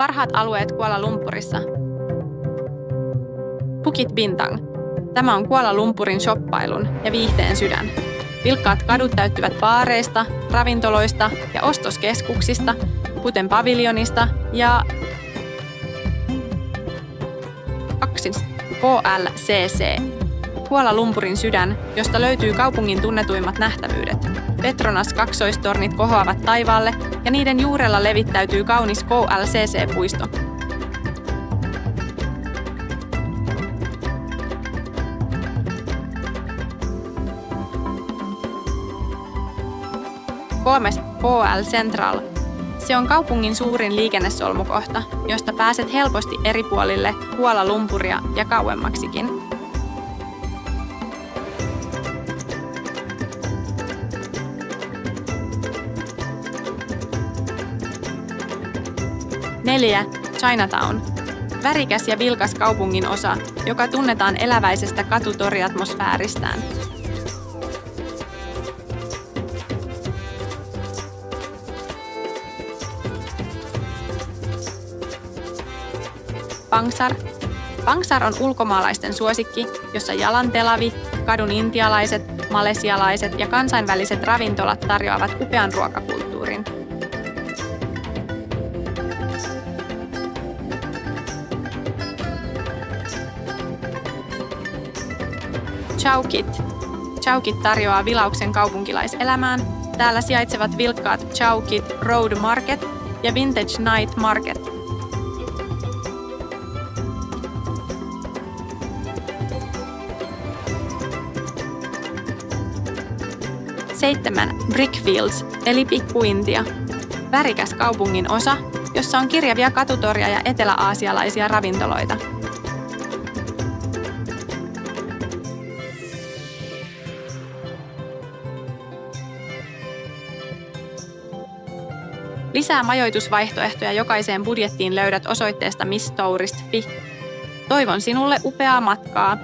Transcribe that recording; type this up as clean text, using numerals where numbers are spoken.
Parhaat alueet Kuala Lumpurissa. Bukit Bintang. Tämä on Kuala Lumpurin shoppailun ja viihteen sydän. Vilkkaat kadut täyttyvät baareista, ravintoloista ja ostoskeskuksista, kuten paviljonista ja KLCC. Kuala Lumpurin sydän, josta löytyy kaupungin tunnetuimmat nähtävyydet. Petronas-kaksoistornit kohoavat taivaalle ja niiden juurella levittäytyy kaunis KLCC-puisto. KL Central. Se on kaupungin suurin liikennesolmukohta, josta pääset helposti eri puolille Kuala Lumpuria ja kauemmaksikin. Neljä. Chinatown. Värikäs ja vilkas kaupungin osa, joka tunnetaan eläväisestä katutoriatmosfääristään. Pangsar. Pangsar on ulkomaalaisten suosikki, jossa Jalantelavi, kadun intialaiset, malesialaiset ja kansainväliset ravintolat tarjoavat upean ruokakulttuurin. Chowkit. Chowkit tarjoaa vilauksen kaupunkilaiselämään. Täällä sijaitsevat vilkkaat Chowkit Road Market ja Vintage Night Market. 7. Brickfields eli Pikku-Intia. Värikäs kaupungin osa, jossa on kirjavia katutoria ja etelä-aasialaisia ravintoloita. Lisää majoitusvaihtoehtoja jokaiseen budjettiin löydät osoitteesta misstourist.fi. Toivon sinulle upeaa matkaa!